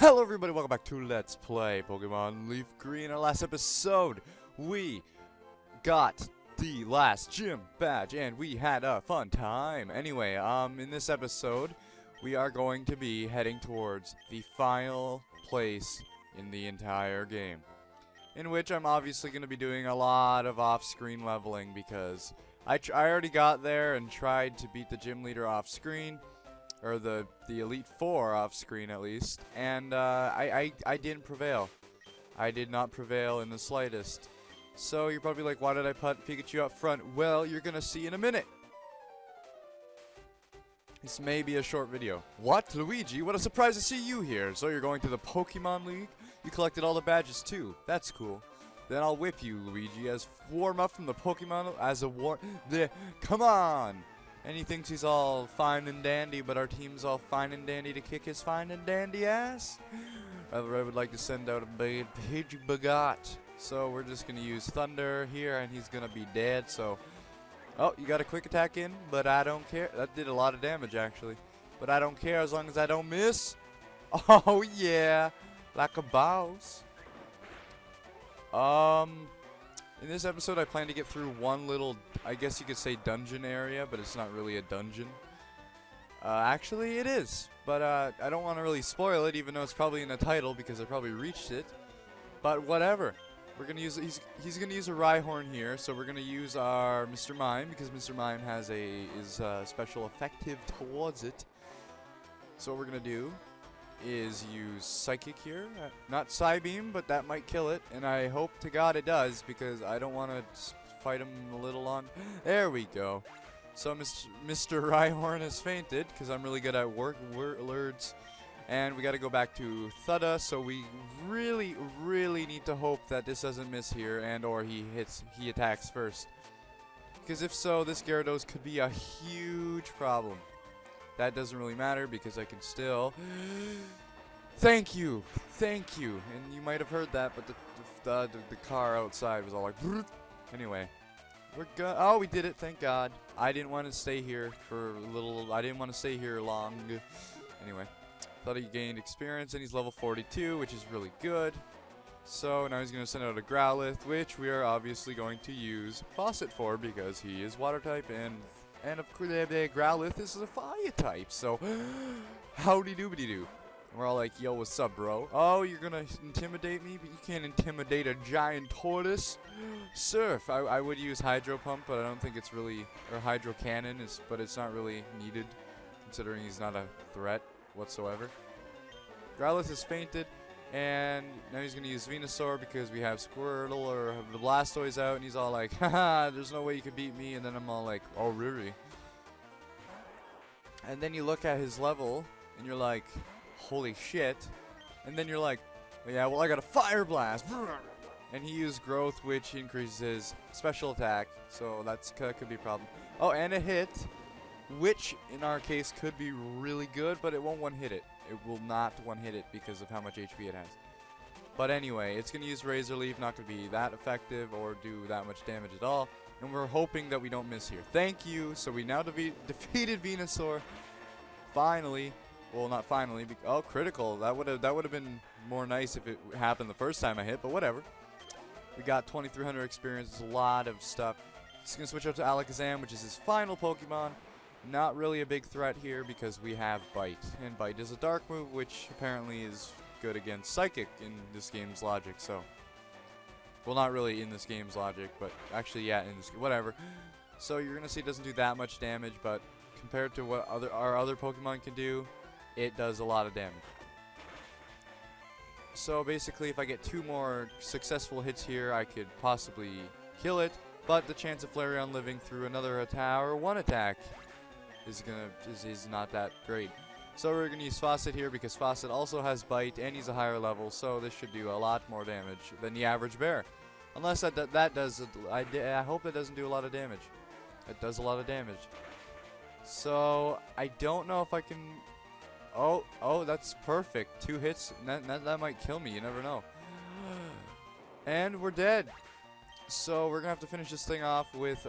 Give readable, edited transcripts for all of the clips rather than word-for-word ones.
Hello everybody, welcome back to Let's Play Pokemon Leaf Green. Our last episode, we got the last gym badge and we had a fun time. Anyway, in this episode, we are going to be heading towards the final place in the entire game, in which I'm obviously going to be doing a lot of off-screen leveling because I already got there and tried to beat the gym leader off-screen. Or the Elite Four off screen at least, and I didn't prevail. I did not prevail in the slightest. So you're probably like, why did I put Pikachu up front? Well, you're gonna see in a minute. This may be a short video. What, Luigi? What a surprise to see you here. So you're going to the Pokemon League? You collected all the badges too. That's cool. Then I'll whip you, Luigi, as warm up from the Pokemon as a come on. And he thinks he's all fine and dandy, but our team's all fine and dandy to kick his fine and dandy ass. I would like to send out a Pidgey Bagot. So we're just going to use Thunder here, and he's going to be dead. So, oh, you got a quick attack in, but I don't care. That did a lot of damage, actually. But I don't care as long as I don't miss. Oh, yeah. Like a boss. In this episode, I plan to get through one little, I guess you could say dungeon area, but it's not really a dungeon. Actually, it is, but I don't want to really spoil it, even though it's probably in the title because I probably reached it. But whatever. We're gonna use he's gonna use a Rhyhorn here, so we're gonna use our Mr. Mime because Mr. Mime has is special effective towards it. So what we're gonna do is use Psychic here. Not Psybeam, but that might kill it, and I hope to God it does, because I don't want to fight him a little long. There we go. So Mr. Rhyhorn has fainted, because I'm really good at words, and we got to go back to Thudda, so we really, really need to hope that this doesn't miss here, and or he attacks first. Because if so, this Gyarados could be a huge problem. That doesn't really matter because I can still... Thank you! Thank you! And you might have heard that, but the car outside was all like... Anyway. We're good. Oh, we did it, thank God. I didn't want to stay here for a little... I didn't want to stay here long. Anyway. Thought he gained experience, and he's level 42, which is really good. So now he's going to send out a Growlithe, which we are obviously going to use Faucet for because he is Water type, and of course, Growlithe is a fire type, so howdy doobity doo. We're all like, yo, what's up, bro? Oh, you're gonna intimidate me, but you can't intimidate a giant tortoise. Surf. I would use Hydro Pump, but I don't think it's really, or Hydro Cannon, but it's not really needed, considering he's not a threat whatsoever. Growlithe has fainted, and now he's gonna use Venusaur because we have Squirtle or the Blastoise out, and he's all like, haha, there's no way you can beat me, and then I'm all like, oh, really? And then you look at his level, and you're like, holy shit. And then you're like, yeah, well, I got a Fire Blast. And he used Growth, which increases his special attack, so that could be a problem. Oh, and a hit, which in our case could be really good, but it won't one-hit it. It will not one-hit it because of how much HP it has. But anyway, it's going to use Razor Leaf, not going to be that effective or do that much damage at all. And we're hoping that we don't miss here. Thank you. So we now defeated Venusaur. Finally. Well, not finally. Oh, critical. That would have been more nice if it happened the first time I hit, but whatever. We got 2,300 experience. There's a lot of stuff. Just going to switch up to Alakazam, which is his final Pokemon. Not really a big threat here because we have Bite. And Bite is a dark move, which apparently is good against Psychic in this game's logic, so... Well, not really in this game's logic, but actually, yeah, in this whatever. So you're going to see it doesn't do that much damage, but compared to what our other Pokemon can do, it does a lot of damage. So basically, if I get 2 more successful hits here, I could possibly kill it, but the chance of Flareon living through another attack or one attack is not that great. So we're going to use Faucet here because Faucet also has Bite and he's a higher level, so this should do a lot more damage than the average bear. Unless that does, I hope it doesn't do a lot of damage. It does a lot of damage. So I don't know if I can... Oh, that's perfect. 2 hits, that might kill me, you never know. And we're dead. So we're going to have to finish this thing off with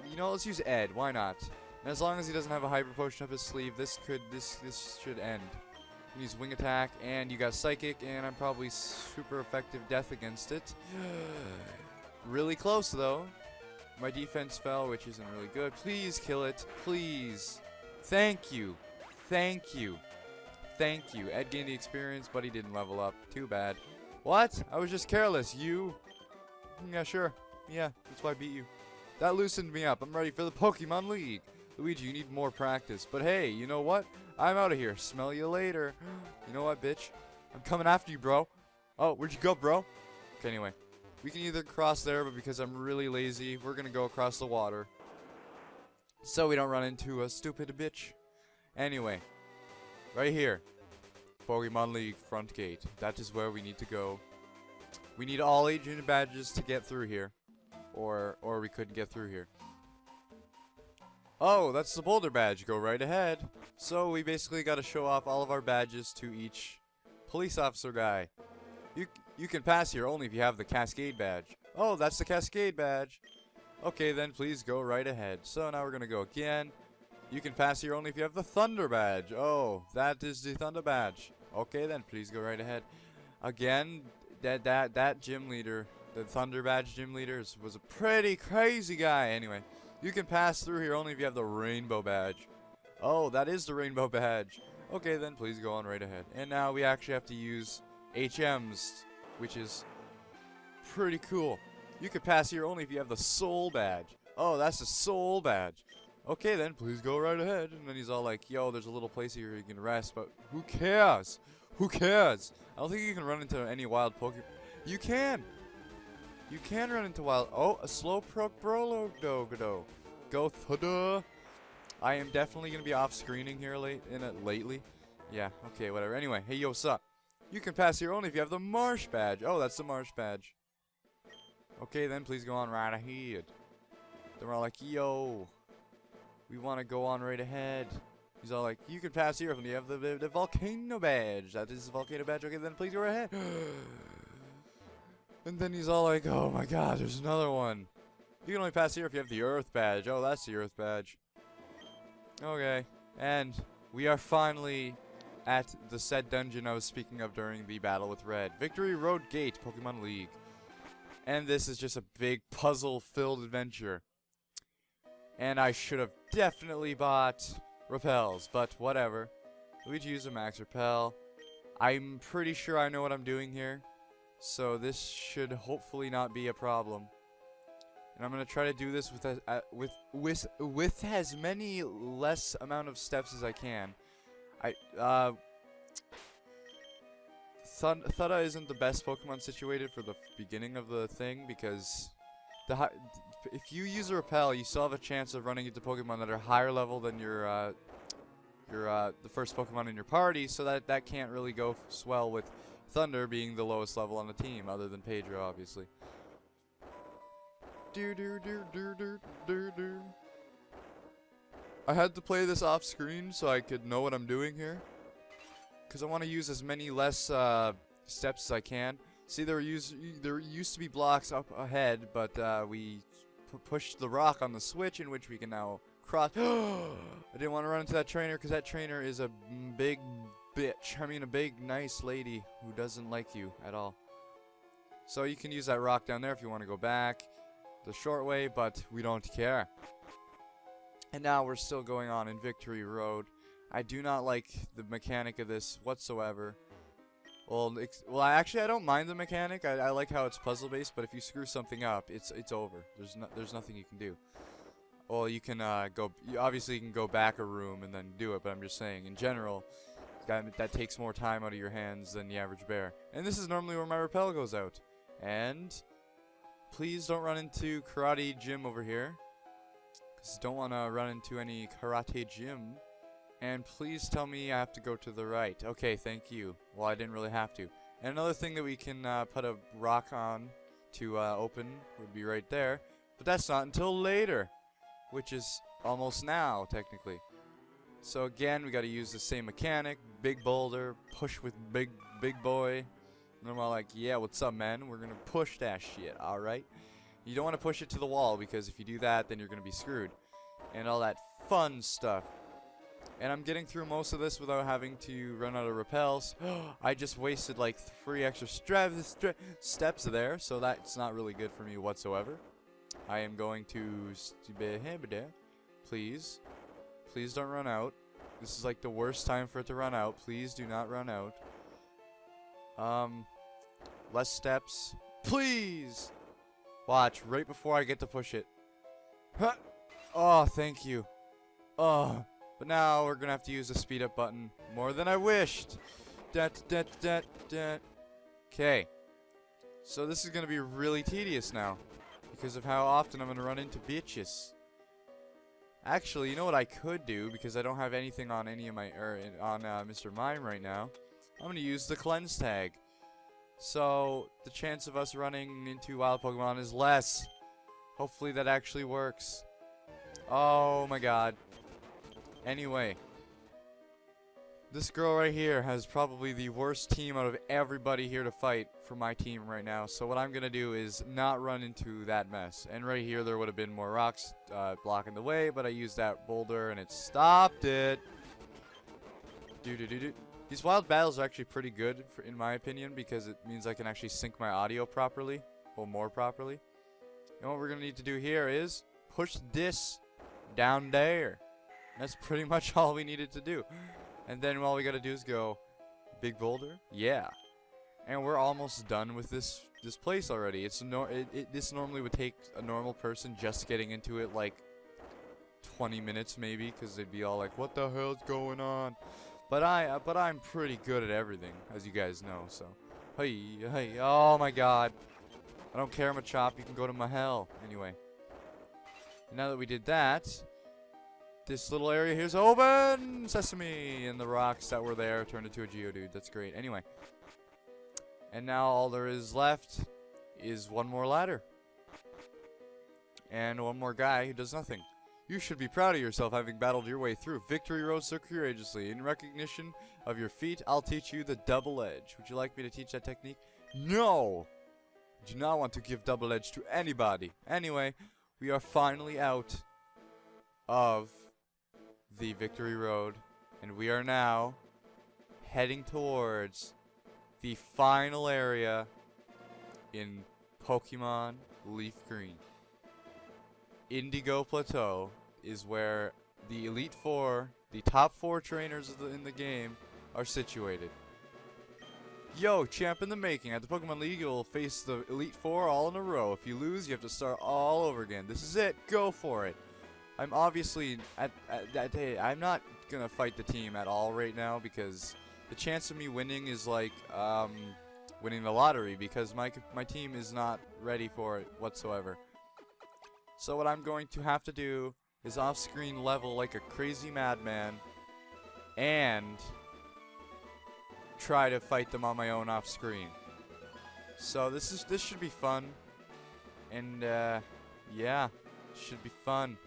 you know, let's use Ed, why not? And as long as he doesn't have a hyper potion up his sleeve, this should end. You use wing attack, and you got psychic, and I'm probably super effective death against it. Really close though. My defense fell, which isn't really good. Please kill it, please. Thank you, thank you, thank you. Ed gained the experience, but he didn't level up. Too bad. What? I was just careless. You? Yeah, sure. Yeah, that's why I beat you. That loosened me up. I'm ready for the Pokemon League. Luigi, you need more practice. But hey, you know what? I'm out of here. Smell you later. You know what, bitch? I'm coming after you, bro. Oh, where'd you go, bro? Okay, anyway. We can either cross there, but because I'm really lazy, we're going to go across the water. So we don't run into a stupid bitch. Anyway. Right here. Pokemon League front gate. That is where we need to go. We need all 8 unit badges to get through here. Or we couldn't get through here. Oh, that's the boulder badge. Go right ahead. So we basically got to show off all of our badges to each police officer guy. You can pass here only if you have the Cascade badge. Oh, that's the Cascade badge. Okay, then please go right ahead. So now we're going to go again. You can pass here only if you have the Thunder badge. Oh, that is the Thunder badge. Okay, then please go right ahead. Again, that gym leader, the Thunder badge gym leader, was a pretty crazy guy. Anyway, you can pass through here only if you have the Rainbow badge. Oh, that is the Rainbow badge. Okay, then please go on right ahead. And now we actually have to use HMs, which is pretty cool. You can pass here only if you have the Soul badge. Oh, that's the Soul badge. Okay, then please go right ahead. And then he's all like, yo, there's a little place here you can rest, but who cares? Who cares? I don't think you can run into any wild Pokemon. You can. You can run into wild. Oh, a Slowpoke Brolodogodo. Go thudda. I am definitely gonna be off screening here lately. Yeah. Okay. Whatever. Anyway, hey yo, what's up? You can pass here only if you have the Marsh badge. Oh, that's the Marsh badge. Okay, then please go on right ahead. Then we're all like, yo, we want to go on right ahead. He's all like, you can pass here if you have the Volcano badge. That is the Volcano badge. Okay, then please go right ahead. And then he's all like, oh my god, there's another one. You can only pass here if you have the Earth badge. Oh, that's the Earth badge. Okay, and we are finally at the said dungeon I was speaking of during the battle with Red. Victory Road Gate, Pokemon League. And this is just a big puzzle-filled adventure. And I should have definitely bought repels, but whatever. Luigi used a max repel. I'm pretty sure I know what I'm doing here. So this should hopefully not be a problem. And I'm gonna try to do this with as many less amount of steps as I can. Thudda isn't the best Pokemon situated for the beginning of the thing because if you use a repel, you still have a chance of running into Pokemon that are higher level than the first Pokemon in your party. So that can't really go swell with Thunder being the lowest level on the team, other than Pedro, obviously. I had to play this off screen so I could know what I'm doing here. Because I want to use as many less steps as I can. See, there used to be blocks up ahead, but we pushed the rock on the switch, in which we can now cross. I didn't want to run into that trainer, because that trainer is a big bitch. I mean, a big, nice lady who doesn't like you at all. So you can use that rock down there if you want to go back the short way, but we don't care. And now we're still going on in Victory Road. I do not like the mechanic of this whatsoever. Well, actually, I don't mind the mechanic. I like how it's puzzle-based, but if you screw something up, it's over. There's nothing you can do. Well, you can obviously you can go back a room and then do it, but I'm just saying, in general, that takes more time out of your hands than the average bear. And this is normally where my repel goes out. And please don't run into Karate Gym over here, because I don't want to run into any Karate Gym. And please tell me I have to go to the right. Okay, thank you. Well, I didn't really have to. And another thing that we can put a rock on to open would be right there. But that's not until later, which is almost now, technically. So again, we got to use the same mechanic. Big boulder, push with big boy. And I'm all like, yeah, what's up, man? We're going to push that shit, alright? You don't want to push it to the wall, because if you do that, then you're going to be screwed. And all that fun stuff. And I'm getting through most of this without having to run out of repels. I just wasted like 3 extra steps there, so that's not really good for me whatsoever. I am going to... Please. Please don't run out. This is like the worst time for it to run out. Please do not run out. Less steps. Please! Watch, right before I get to push it. Huh. Oh, thank you. Oh. But now we're gonna have to use the speed up button more than I wished. Okay. So this is gonna be really tedious now because of how often I'm gonna run into bitches. Actually, you know what I could do, because I don't have anything on any of my on Mr. Mime right now. I'm gonna use the cleanse tag. So the chance of us running into wild Pokemon is less. Hopefully that actually works. Oh my god. Anyway, this girl right here has probably the worst team out of everybody here to fight for my team right now. So what I'm going to do is not run into that mess. And right here there would have been more rocks blocking the way, but I used that boulder and it stopped it. These wild battles are actually pretty good, in my opinion, because it means I can actually sync my audio properly, or more properly. And what we're going to need to do here is push this down there. That's pretty much all we needed to do. And then all we gotta do is go big boulder. Yeah. And we're almost done with this place already. This normally would take a normal person just getting into it like 20 minutes maybe, because they'd be all like, what the hell's going on? But I'm pretty good at everything, as you guys know, so. Hey, oh my god. I don't care, Machop, you can go to my hell. Anyway. Now that we did that, this little area here's open! Sesame! And the rocks that were there turned into a Geodude. That's great. Anyway. And now all there is left is one more ladder. And one more guy who does nothing. You should be proud of yourself having battled your way through Victory Road so courageously. In recognition of your feat, I'll teach you the double edge. Would you like me to teach that technique? No! I do not want to give double edge to anybody. Anyway, we are finally out of the Victory Road, and we are now heading towards the final area in Pokemon Leaf Green. Indigo Plateau is where the Elite Four, the top 4 trainers in the game, are situated. Yo, champ in the making. At the Pokemon League, you'll face the Elite Four all in a row. If you lose, you have to start all over again. This is it. Go for it. I'm obviously I'm not gonna fight the team at all right now, because the chance of me winning is like winning the lottery, because my team is not ready for it whatsoever. So what I'm going to have to do is off-screen level like a crazy madman and try to fight them on my own off-screen. So this should be fun, and yeah, should be fun.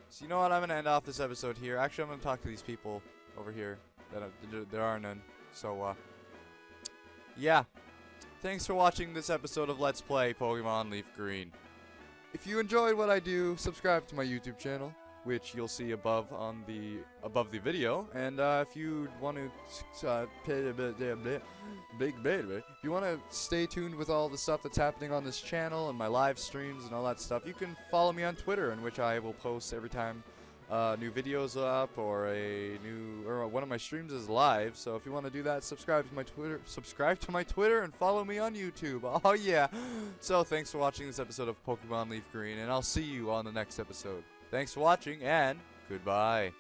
So you know what, I'm gonna end off this episode here. Actually, I'm gonna talk to these people over here. There are none. So yeah, thanks for watching this episode of Let's Play Pokemon Leaf Green. If you enjoyed what I do, subscribe to my YouTube channel, which you'll see above the video. And if you want to if you want to stay tuned with all the stuff that's happening on this channel and my live streams and all that stuff, you can follow me on Twitter, in which I will post every time new videos up, or one of my streams is live. So if you want to do that, subscribe to my Twitter and follow me on YouTube. Oh yeah. So thanks for watching this episode of Pokemon Leaf Green, and I'll see you on the next episode. Thanks for watching, and goodbye.